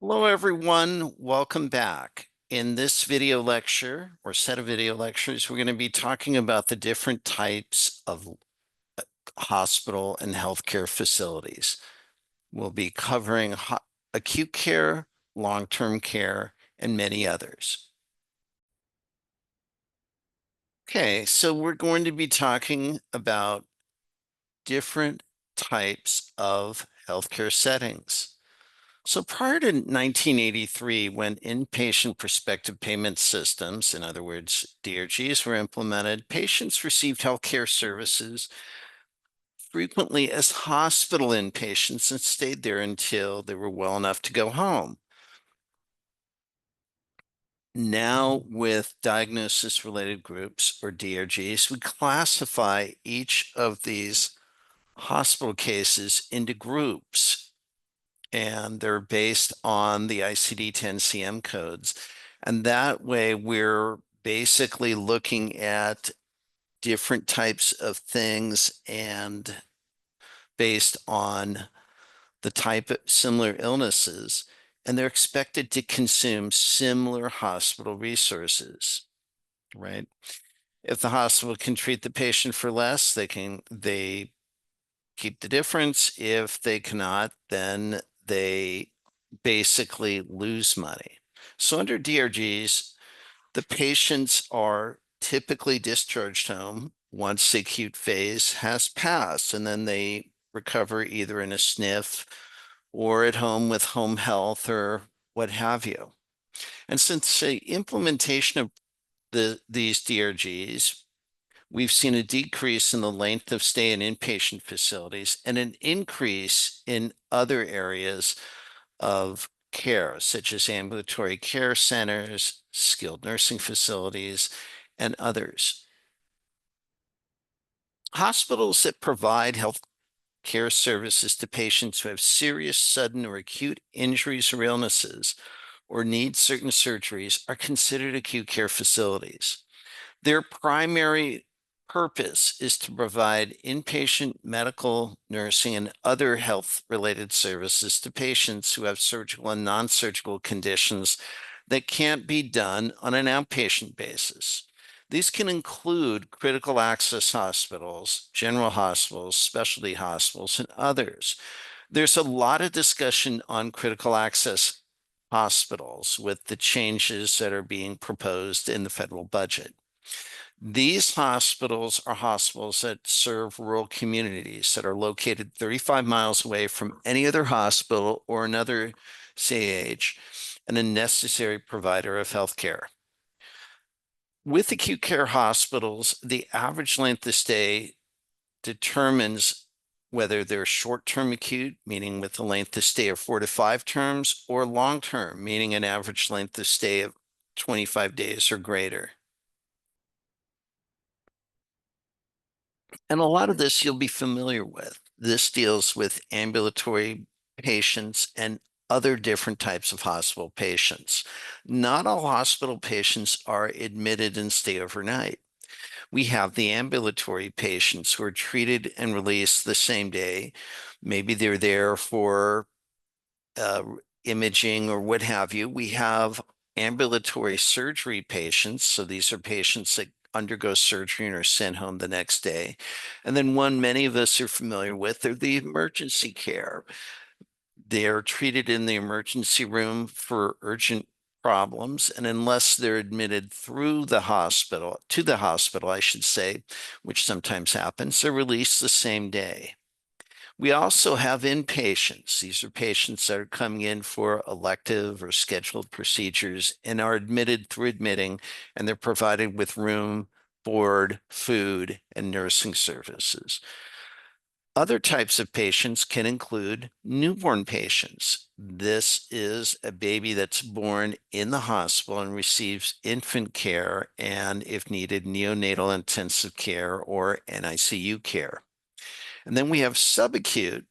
Hello, everyone. Welcome back. In this video lecture or set of video lectures, we're going to be talking about the different types of hospital and healthcare facilities. We'll be covering acute care, long-term care, and many others. Okay, so we're going to be talking about different types of healthcare settings. So prior to 1983, when inpatient prospective payment systems, in other words, DRGs, were implemented, patients received healthcare services frequently as hospital inpatients and stayed there until they were well enough to go home. Now, with diagnosis-related groups, or DRGs, we classify each of these hospital cases into groups, and they're based on the ICD-10-CM codes. And that way, we're basically looking at different types of things and based on the type of similar illnesses, and they're expected to consume similar hospital resources, right? If the hospital can treat the patient for less, they keep the difference. If they cannot, then they basically lose money. So under DRGs, the patients are typically discharged home once the acute phase has passed, and then they recover either in a SNF or at home with home health or what have you. And since the implementation of these DRGs, we've seen a decrease in the length of stay in inpatient facilities and an increase in other areas of care, such as ambulatory care centers, skilled nursing facilities, and others. Hospitals that provide health care services to patients who have serious, sudden, or acute injuries or illnesses or need certain surgeries are considered acute care facilities. Their primary purpose is to provide inpatient medical, nursing, and other health-related services to patients who have surgical and non-surgical conditions that can't be done on an outpatient basis. These can include critical access hospitals, general hospitals, specialty hospitals, and others. There's a lot of discussion on critical access hospitals with the changes that are being proposed in the federal budget. These hospitals are hospitals that serve rural communities that are located 35 miles away from any other hospital or another CAH and a necessary provider of health care. With acute care hospitals, the average length of stay determines whether they're short-term acute, meaning with a length of stay of 4 to 5 terms, or long-term, meaning an average length of stay of 25 days or greater. And a lot of this you'll be familiar with. This deals with ambulatory patients and other different types of hospital patients. Not all hospital patients are admitted and stay overnight. We have the ambulatory patients who are treated and released the same day. Maybe they're there for uh, imaging or what have you. We have ambulatory surgery patients. So these are patients that undergo surgery and are sent home the next day. And then one many of us are familiar with are the emergency care. They're treated in the emergency room for urgent problems. And unless they're admitted through the hospital, to the hospital, I should say, which sometimes happens, they're released the same day. We also have inpatients. These are patients that are coming in for elective or scheduled procedures and are admitted through admitting, and they're provided with room, board, food, and nursing services. Other types of patients can include newborn patients. This is a baby that's born in the hospital and receives infant care and, if needed, neonatal intensive care or NICU care. And then we have subacute,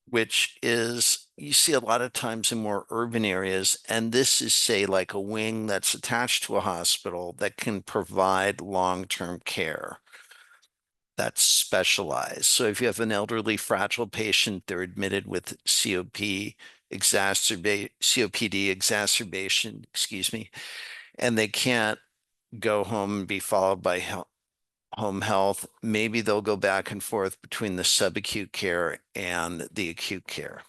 which is you see a lot of times in more urban areas. And this is, say, like a wing that's attached to a hospital that can provide long-term care that's specialized. So if you have an elderly, fragile patient, they're admitted with COPD COPD exacerbation, excuse me, and they can't go home and be followed by home health. Maybe they'll go back and forth between the subacute care and the acute care.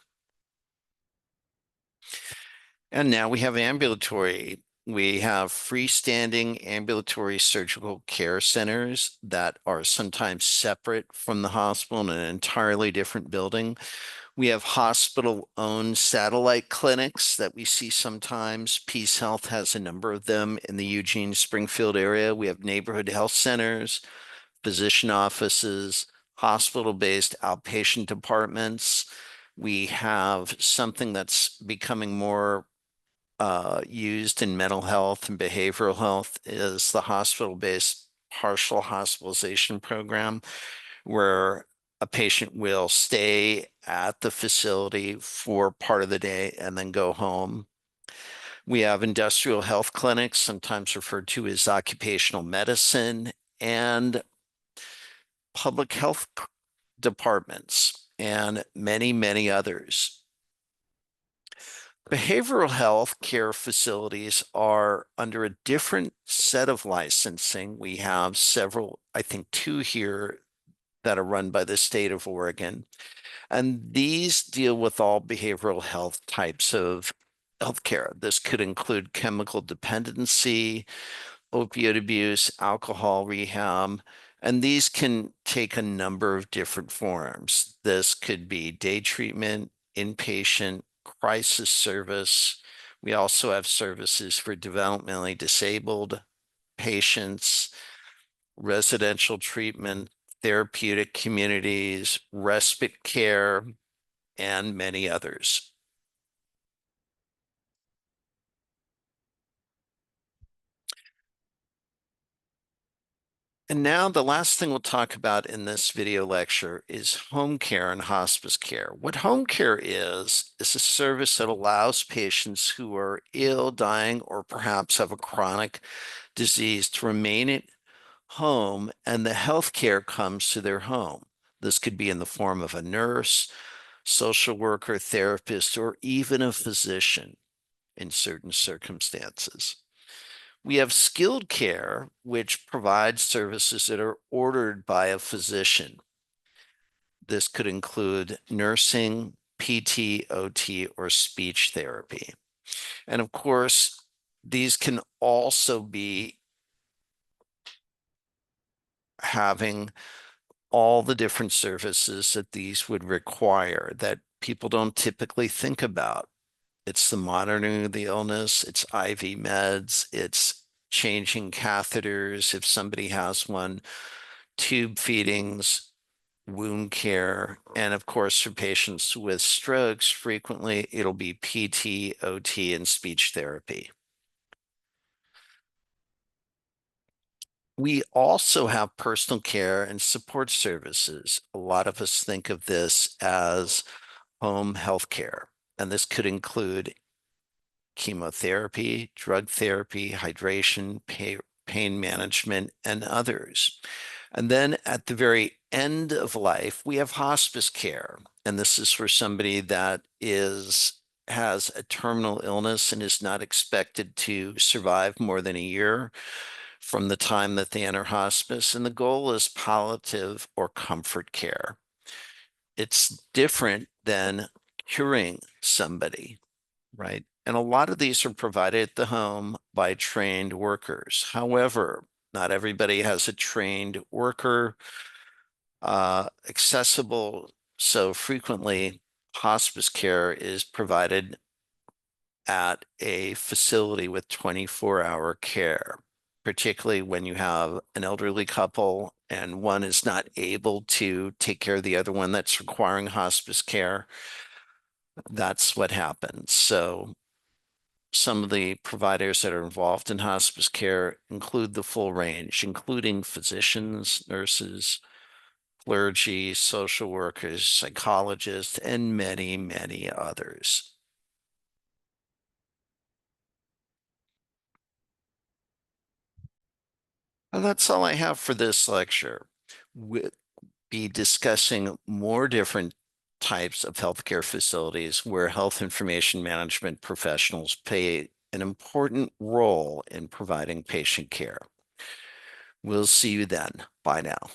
And now we have ambulatory. We have freestanding ambulatory surgical care centers that are sometimes separate from the hospital in an entirely different building. We have hospital-owned satellite clinics that we see sometimes. Peace Health has a number of them in the Eugene Springfield area. We have neighborhood health centers, physician offices, hospital-based outpatient departments. We have something that's becoming more used in mental health and behavioral health is the hospital-based partial hospitalization program, where a patient will stay at the facility for part of the day and then go home. We have industrial health clinics, sometimes referred to as occupational medicine, and public health departments, and many, many others. Behavioral health care facilities are under a different set of licensing. We have several, I think two here that are run by the state of Oregon. And these deal with all behavioral health types of healthcare. This could include chemical dependency, opioid abuse, alcohol rehab, and these can take a number of different forms. This could be day treatment, inpatient, crisis service. We also have services for developmentally disabled patients, residential treatment, therapeutic communities, respite care, and many others. And now the last thing we'll talk about in this video lecture is home care and hospice care. What home care is a service that allows patients who are ill, dying, or perhaps have a chronic disease to remain at home, and the health care comes to their home. This could be in the form of a nurse, social worker, therapist, or even a physician in certain circumstances. We have skilled care, which provides services that are ordered by a physician. This could include nursing, PT, OT, or speech therapy. And of course, these can also be having all the different services that these would require that people don't typically think about. It's the monitoring of the illness, it's IV meds, it's changing catheters if somebody has one, tube feedings, wound care, and of course, for patients with strokes, frequently it'll be PT, OT, and speech therapy. We also have personal care and support services. A lot of us think of this as home health care, and this could include chemotherapy, drug therapy, hydration, pain management, and others. And then at the very end of life, we have hospice care. And this is for somebody that has a terminal illness and is not expected to survive more than a year from the time that they enter hospice. And the goal is palliative or comfort care. It's different than curing somebody, right? And a lot of these are provided at the home by trained workers. However, not everybody has a trained worker accessible. So frequently, hospice care is provided at a facility with 24-hour care, particularly when you have an elderly couple and one is not able to take care of the other one that's requiring hospice care. That's what happens. So some of the providers that are involved in hospice care include the full range, including physicians, nurses, clergy, social workers, psychologists, and many, many others. And that's all I have for this lecture. We'll be discussing more different types of healthcare facilities where health information management professionals play an important role in providing patient care. We'll see you then. Bye now.